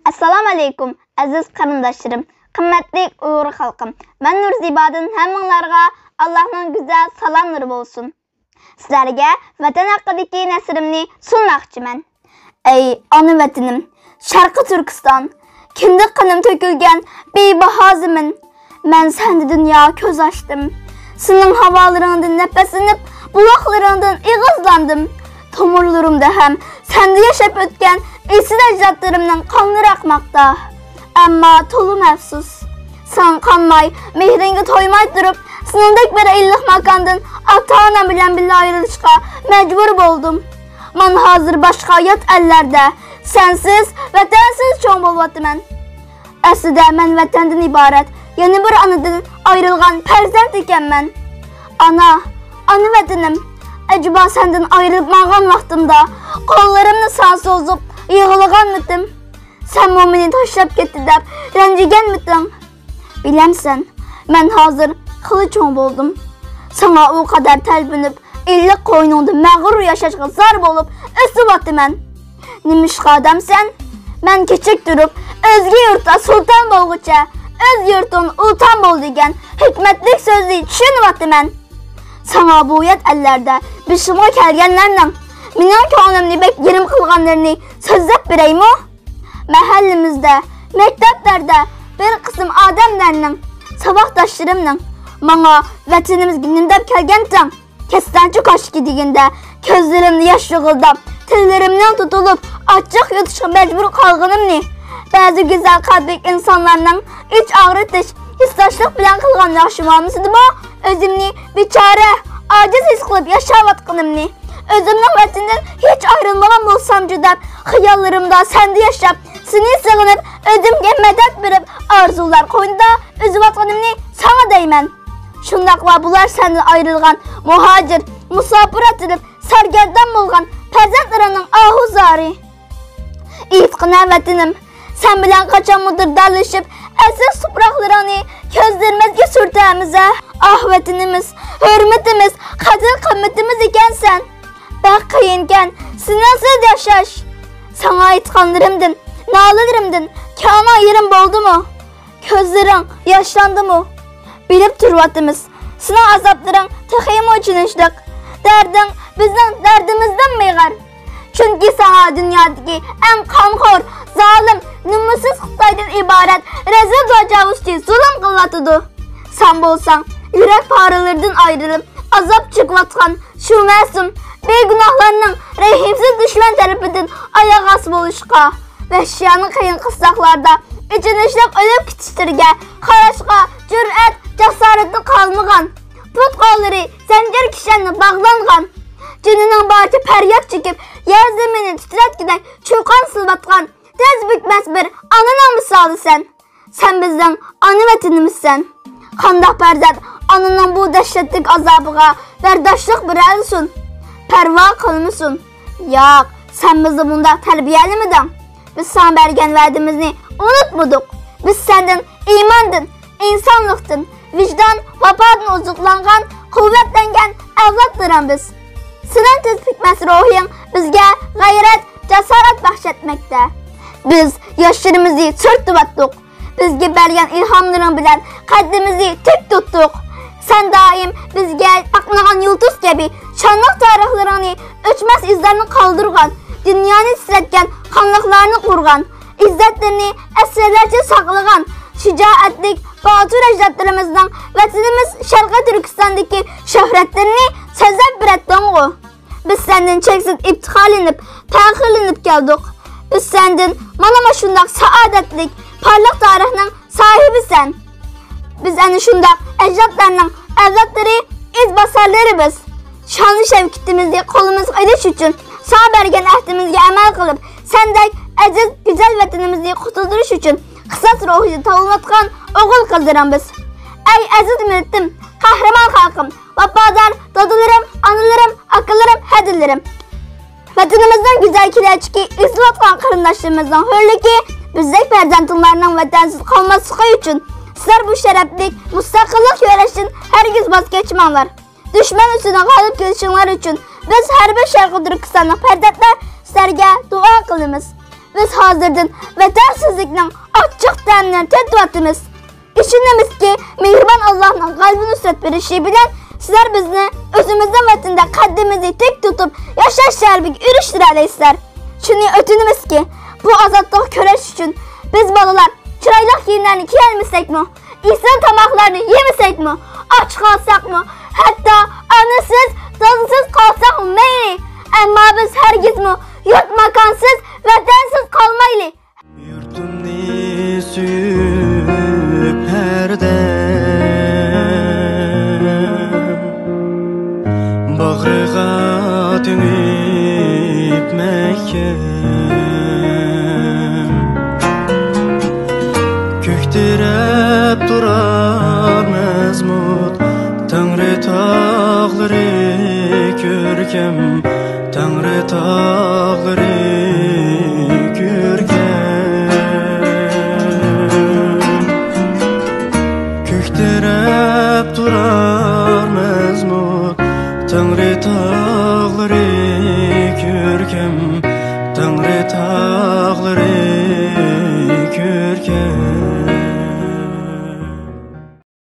Assalamu alaikum, aziz qarindaşlarım, qimmatli Uyghur xalqim. Men Nurzibadan hammanglarga Allohning güzel salamlari bo'lsin. Sizlarga vatan haqidagi nasrimni sunmoqchiman. Ey ona vatanim, Sharqi Turkiston, kindiq qanim to'kilgan bebaho zamin. Men sende dünya ko'z ochdim. Sening havolaringdan nafaslanib, buloqlaringdan ig'izlandim. Tomirlarimda ham sende yashab o'tgan esil ajdodlarimning qonlari oqmoqda. Ammo to'lim afsus. Sen qanmay, mehringa to'ymay turib, siningdek bir illiq makondan ota-onam bilan birga ayrilishga majbur bo'ldim. Men hozir boshqa yot ellarda, sensiz, vatansiz cho'ng bo'lyapman. Aslida men vatandan iborat, yana bir onadan ayrilgan farzand ekanman. Ana vatanim, acaba senden ayrılıp mağan vaqtimda qo'llarimni sana so'zib yig'laganmidim? Sen meni tashlab ketdi deb ranjiganmidim? Bilamsan, men hozir qilich bo'ldim. Sana o kadar talpinib, illiq qo'yningda mag'rur yashashga zor bo'lib, o'syapman. Nimishqa odamsan? Men kechik turib, o'zga yurtda sulton bo'lguncha, o'z yurting ulton bo'l degan hikmatli so'zni tushunyapman. Sana bu yat ellarda bishimga kelganlarning mening ko'nglimni bek yerim qilganlarini so'zlab beraymi? Mahallimizda, maktablarda bir qism odamlarning, saboqdoshlarimning menga vatanimizga nimdab kelgansan, kestanchi qoshki deganda ko'zlarimni yosh yig'ildab, tillarimdan tutilib, ochiq yutishga majbur qolganimni, ba'zi go'zal qalbli insonlarning iç og'ritish, hissdoshlik bilan qilgan yaxshi muomalasida o'zimni bechora, ojiz his qilib yashayotganimni, o'zimning vatandan hech ayrilmagan bo'lsam deb xiyollarimda senda yashab, seni sig'inib, o'zimga madad berib, orzular qo'ynida o'ziyotganimni sana deyman. Shundaqla bular sendan ayrilgan muhojir, musofir etilib, sargardon bo'lgan farzandlarining ahuzori. Itqina vatanim, sen bilan qachondir darlashib, aziz tuproqlarini ko'zlarimizga surtamiz. Ah vatanimiz, hurmatimiz, qadr-qimmatimiz ekansan. Bak qiyinkan, sinasiz yashash. Sana aytganlarimdan, nolalarimdan kana yerim bo'ldimi? Ko'zlaring yoshlandimi? Bilib turyapmiz. Sening azoblaring texim o'chinishlik. Darding bizning dardimizdan me'g'ar. Chunki sana dunyodagi eng qonxo'r, zolim, nomusiz Xitoydan iborat razil tajovuzchi zulm qilyotidi. Sen bo'lsang, yurak paralardan ayrilib, azob chekayotgan shu ma'sum begunohlarning rahimsiz dushman tarafidan oyoq osti bo'lishga va shiyani qiyin qissoqlarda ichinishlik o'lib ketishtirga qarashga jur'at, jasoratni qolmagan, put qo'llari zanjir kishanni bog'langan, jinining barcha faryod chekib, yer zaminni titratgidek cho'qon silbatgan, tez bitmas bir onaning misolisan. Sen bizning ona vatanimizsan. Qandoq farzand onaning bu dahshatli azobiga bardoshlik beralsin? Parvo qilmasin. Yo'q, sen bizni bunda tarbiyalamiding. Biz sana bergan va'damizni unutmadik. Biz sendan iymondan, insonlikdan, vijdon, vafodan oziqlangan, quvvatlangan avlodlarimiz. Sening tez bitmas ruhing bizga g'ayrat, jasorat baxshatmoqda. Biz yoshlarimizni surtib bizga bergan ilhomlaring bilan qaddimizni tik tutdik. Sen doim bizga aqnagan yulduz kabi shonliq tarixlaringni o'chmas izlarni qoldirgan, dunyoni titratgan qonliqlarni qurgan, izzatlarni asrlarcha saqlagan, shijoatlik botir ajdodlarimizning vatanimiz Sharqi Turkistondagi shuhratlarini so'zlab beratding-ku. Biz sendan cheksiz iftixorlanib, faxrlanib keldik. Biz sendan mana shundoq saodatlik, parlaq tarixning sohibisan. Biz ana shundoq ajdodlarning avlodlari, izbosarlarimiz. Shonli shavkatimizni qo'limizga ilish uchun sana bergan ahdimizga amal qilib, sendek aziz, go'zal vatanimizni qutuldirish uchun qisas ruhida tug'ilgan o'g'il qizlarimiz. Ey aziz millatim, qahramon xalqim, vafodor dodalarim, onalarim, akalarim, hadillarim. Vatanimizning go'zal kelajagi, izlayotgan qarindoshlarimizning hurligi, bizdek farzandlarning vatansiz qolmasligi uchun sizlar bu sharafli mustaqillik yo'lashdan hargiz voz kechmanglar. Dushman ustidan g'olib kelishinglar uchun biz har bir Sharqi Turkistonlik farzandlar sizlarga duo qilamiz. biz hazırdan vətənsizliklə açıq dənlər tədvatımız. İşinimiz ki, mehriban Allah'ın qalbini nüsret verişi bilən sizler bizni özümüzün vətində qəddimizi tek tutup yaşaş şərbik ürüşdürələyizlər. Çünki ötünümüz ki, bu azadlıq köləş üçün biz balalar çıraylıq yiyinlərini kiyəlmisək mi? İnsan tamaklarını yemisək mi? Aç qalsaq mı? Hətta anısız, tadısız qalsaq mı? Meyli. Amma biz hərgiz mi? Yurt makansız, vətənsiz qalmaylı. Yurtumni suyup herdem Bağrığa dönüp Mekkem Köktirep durar mezmut Tanrı tağları görkem Tanrı tağları Köktirep durar mezmut Tanrı tağları görkem Tanrı tağları